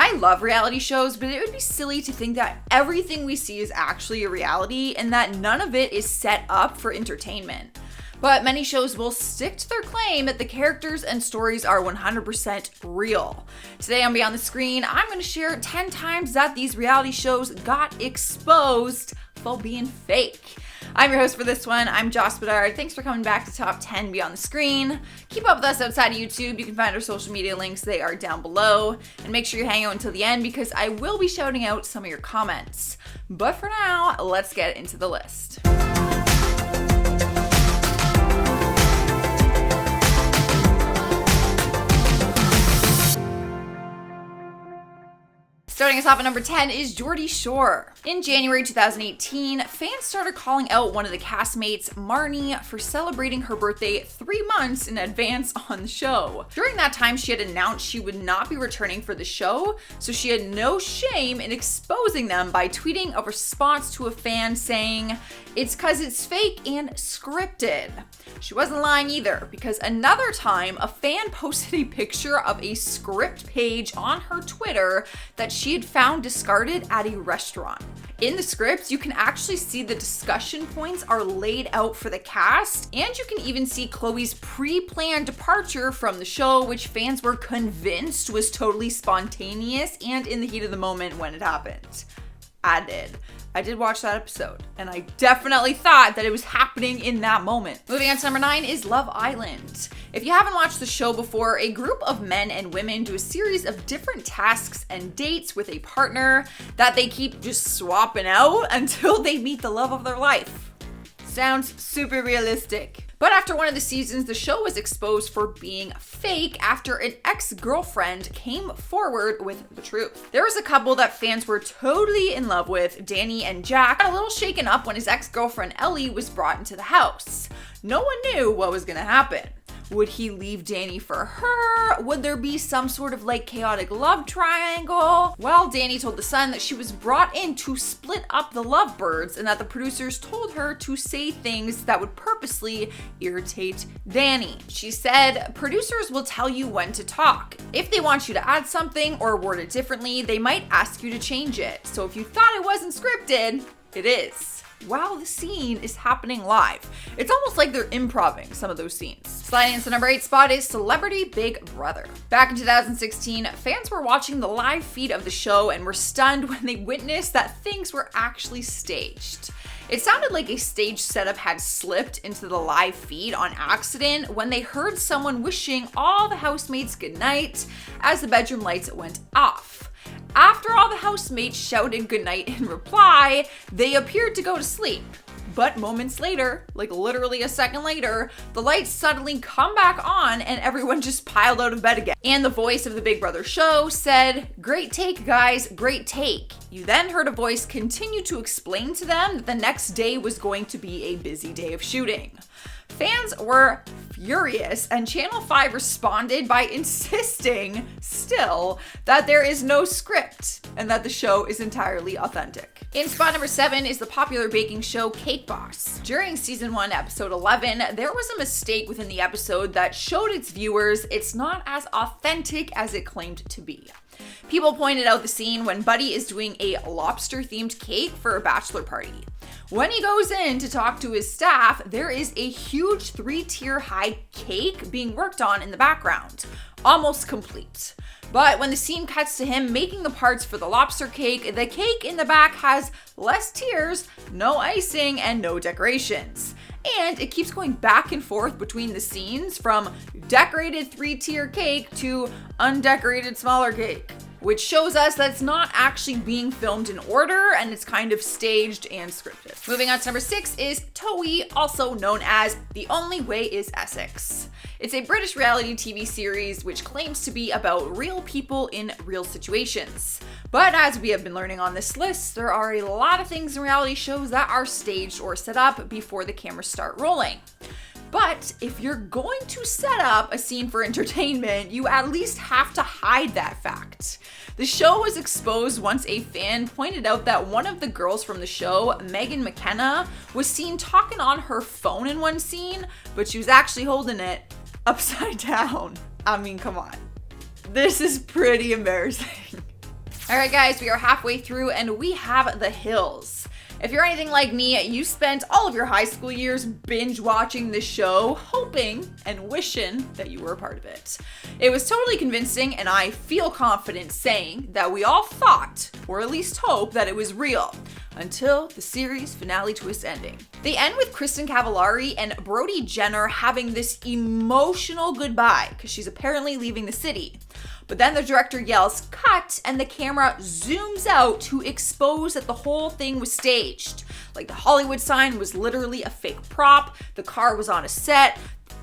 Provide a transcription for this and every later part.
I love reality shows, but it would be silly to think that everything we see is actually a reality and that none of it is set up for entertainment. But many shows will stick to their claim that the characters and stories are 100% real. Today on Beyond the Screen, I'm going to share 10 times that these reality shows got exposed for being fake. I'm your host for this one. I'm Joss Bedard. Thanks for coming back to Top 10 Beyond the Screen. Keep up with us outside of YouTube. You can find our social media links. They are down below. And make sure you hang out until the end because I will be shouting out some of your comments. But for now, let's get into the list. Starting us off at number 10 is Geordie Shore. In January 2018, fans started calling out one of the castmates, Marnie, for celebrating her birthday 3 months in advance on the show. During that time, she had announced she would not be returning for the show, so she had no shame in exposing them by tweeting a response to a fan saying, "It's 'cause it's fake and scripted." She wasn't lying either, because another time, a fan posted a picture of a script page on her Twitter that she had found discarded at a restaurant. In the scripts, you can actually see the discussion points are laid out for the cast, and you can even see Chloe's pre-planned departure from the show, which fans were convinced was totally spontaneous and in the heat of the moment when it happened. I did watch that episode, and I definitely thought that it was happening in that moment. Moving on to number 9 is Love Island. If you haven't watched the show before, a group of men and women do a series of different tasks and dates with a partner that they keep just swapping out until they meet the love of their life. Sounds super realistic. But after one of the seasons, the show was exposed for being fake after an ex-girlfriend came forward with the truth. There was a couple that fans were totally in love with, Danny and Jack, got a little shaken up when his ex-girlfriend Ellie was brought into the house. No one knew what was gonna happen. Would he leave Danny for her? Would there be some sort of chaotic love triangle? Well, Danny told The Sun that she was brought in to split up the lovebirds and that the producers told her to say things that would purposely irritate Danny. She said, "Producers will tell you when to talk. If they want you to add something or word it differently, they might ask you to change it. So if you thought it wasn't scripted, it is." While the scene is happening live. It's almost like they're improvising some of those scenes. Sliding into number 8 spot is Celebrity Big Brother. Back in 2016, fans were watching the live feed of the show and were stunned when they witnessed that things were actually staged. It sounded like a stage setup had slipped into the live feed on accident when they heard someone wishing all the housemates goodnight as the bedroom lights went off. After all the housemates shouted goodnight in reply, they appeared to go to sleep. But moments later, literally a second later, the lights suddenly come back on and everyone just piled out of bed again. And the voice of the Big Brother show said, "Great take, guys, great take." You then heard a voice continue to explain to them that the next day was going to be a busy day of shooting. Fans were furious, and Channel 5 responded by insisting still that there is no script and that the show is entirely authentic. In spot number 7 is the popular baking show Cake Boss. During season 1, episode 11, there was a mistake within the episode that showed its viewers it's not as authentic as it claimed to be. People pointed out the scene when Buddy is doing a lobster-themed cake for a bachelor party. When he goes in to talk to his staff, there is a huge 3-tier high cake being worked on in the background, almost complete. But when the scene cuts to him making the parts for the lobster cake, the cake in the back has less tiers, no icing, and no decorations. And it keeps going back and forth between the scenes from decorated 3-tier cake to undecorated smaller cake, which shows us that it's not actually being filmed in order and it's kind of staged and scripted. Moving on to number 6 is Towie, also known as The Only Way is Essex. It's a British reality TV series which claims to be about real people in real situations. But as we have been learning on this list, there are a lot of things in reality shows that are staged or set up before the cameras start rolling. But if you're going to set up a scene for entertainment, you at least have to hide that fact. The show was exposed once a fan pointed out that one of the girls from the show, Megan McKenna, was seen talking on her phone in one scene, but she was actually holding it upside down. I mean, come on. This is pretty embarrassing. All right, guys, we are halfway through and we have The Hills. If you're anything like me, you spent all of your high school years binge watching this show, hoping and wishing that you were a part of it. It was totally convincing, and I feel confident saying that we all thought, or at least hope, that it was real, until the series finale twist ending. They end with Kristen Cavallari and Brody Jenner having this emotional goodbye because she's apparently leaving the city. But then the director yells, "Cut," and the camera zooms out to expose that the whole thing was staged. Like the Hollywood sign was literally a fake prop, the car was on a set,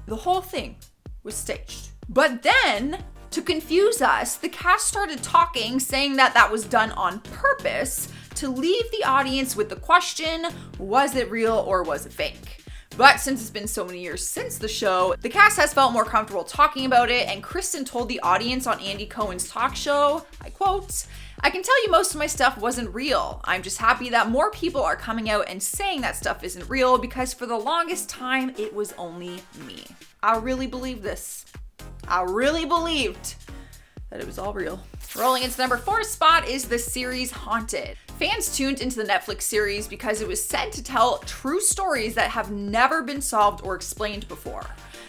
the whole thing was staged. But then, to confuse us, the cast started talking, saying that that was done on purpose to leave the audience with the question, was it real or was it fake? But since it's been so many years since the show, the cast has felt more comfortable talking about it, and Kristen told the audience on Andy Cohen's talk show, I quote, "I can tell you most of my stuff wasn't real. I'm just happy that more people are coming out and saying that stuff isn't real because for the longest time, it was only me." I really believe this. I really believed that it was all real. Rolling into the number 4 spot is the series Haunted. Fans tuned into the Netflix series because it was said to tell true stories that have never been solved or explained before.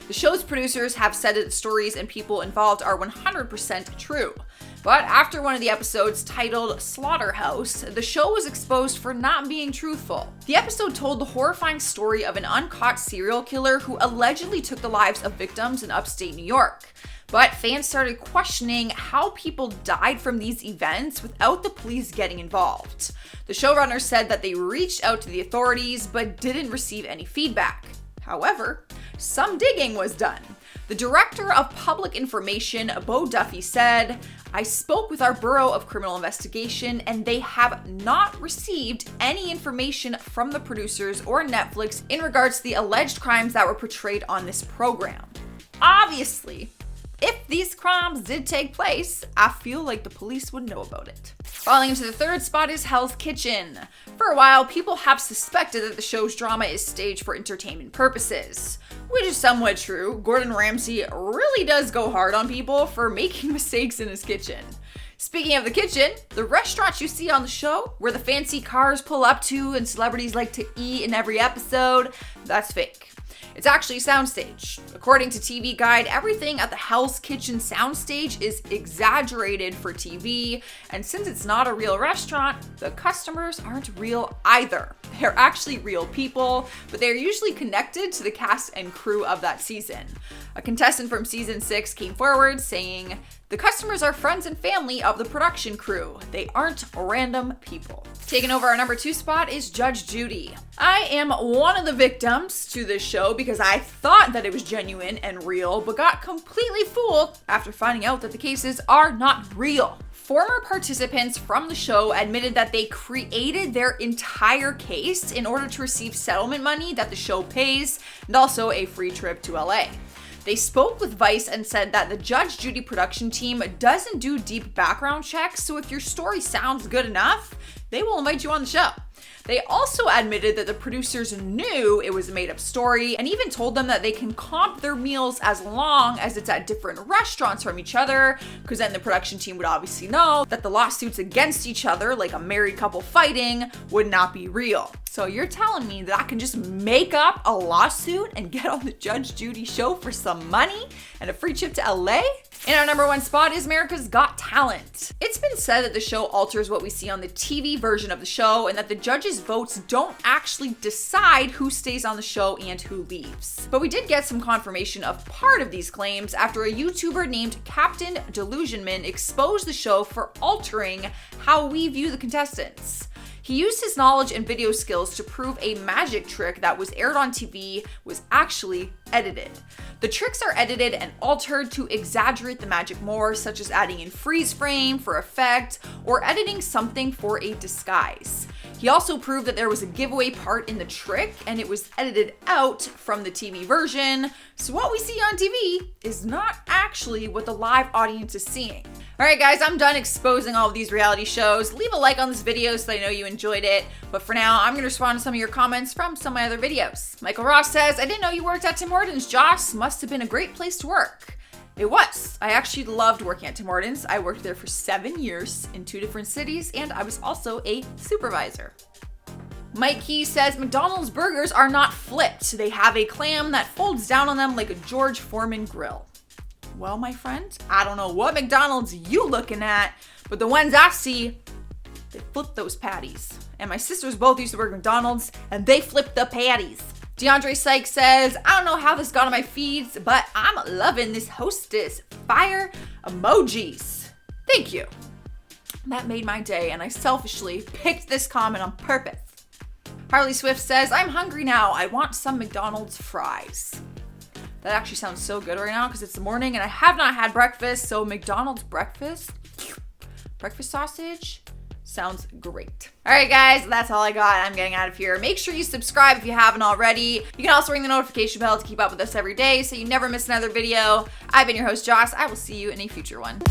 The show's producers have said that the stories and people involved are 100% true. But after one of the episodes titled Slaughterhouse, the show was exposed for not being truthful. The episode told the horrifying story of an uncaught serial killer who allegedly took the lives of victims in upstate New York. But fans started questioning how people died from these events without the police getting involved. The showrunners said that they reached out to the authorities but didn't receive any feedback. However, some digging was done. The director of public information, Bo Duffy, said, "I spoke with our Bureau of Criminal Investigation and they have not received any information from the producers or Netflix in regards to the alleged crimes that were portrayed on this program." Obviously, if these crimes did take place, I feel like the police would know about it. Falling into the 3rd spot is Hell's Kitchen. For a while, people have suspected that the show's drama is staged for entertainment purposes, which is somewhat true. Gordon Ramsey really does go hard on people for making mistakes in his kitchen. Speaking of the kitchen, the restaurants you see on the show, where the fancy cars pull up to and celebrities like to eat in every episode, that's fake. It's actually a soundstage. According to TV Guide, everything at the Hell's Kitchen soundstage is exaggerated for TV, and since it's not a real restaurant, the customers aren't real either. They're actually real people, but they're usually connected to the cast and crew of that season. A contestant from season 6 came forward saying, "The customers are friends and family of the production crew. They aren't random people." Taking over our number 2 spot is Judge Judy. I am one of the victims to this show because I thought that it was genuine and real, but got completely fooled after finding out that the cases are not real. Former participants from the show admitted that they created their entire case in order to receive settlement money that the show pays and also a free trip to LA. They spoke with Vice and said that the Judge Judy production team doesn't do deep background checks, so if your story sounds good enough, they will invite you on the show. They also admitted that the producers knew it was a made-up story and even told them that they can comp their meals as long as it's at different restaurants from each other, because then the production team would obviously know that the lawsuits against each other, like a married couple fighting, would not be real. So you're telling me that I can just make up a lawsuit and get on the Judge Judy show for some money and a free trip to LA? In our number 1 spot is America's Got Talent. It's been said that the show alters what we see on the TV version of the show and that the judges' votes don't actually decide who stays on the show and who leaves. But we did get some confirmation of part of these claims after a YouTuber named Captain Delusionman exposed the show for altering how we view the contestants. He used his knowledge and video skills to prove a magic trick that was aired on TV was actually edited. The tricks are edited and altered to exaggerate the magic more, such as adding in freeze frame for effect or editing something for a disguise. He also proved that there was a giveaway part in the trick and it was edited out from the TV version. So what we see on TV is not actually what the live audience is seeing. All right, guys, I'm done exposing all of these reality shows. Leave a like on this video so that I know you enjoyed it. But for now, I'm gonna respond to some of your comments from some of my other videos. Michael Ross says, "I didn't know you worked at Tim Hortons, Joss. Must have been a great place to work." It was. I actually loved working at Tim Hortons. I worked there for 7 years in 2 different cities, and I was also a supervisor. Mike Key says McDonald's burgers are not flipped. They have a clam that folds down on them like a George Foreman grill. Well, my friend, I don't know what McDonald's you looking at, but the ones I see, they flip those patties. And my sisters both used to work at McDonald's, and they flip the patties. DeAndre Sykes says, I don't know how this got on my feeds, but I'm loving this Hostess fire emojis. Thank you. That made my day, and I selfishly picked this comment on purpose. Harley Swift says, I'm hungry now. I want some McDonald's fries. That actually sounds so good right now because it's the morning and I have not had breakfast. So McDonald's breakfast sausage sounds great. All right, guys, that's all I got. I'm getting out of here. Make sure you subscribe if you haven't already. You can also ring the notification bell to keep up with us every day so you never miss another video. I've been your host, Joss. I will see you in a future one.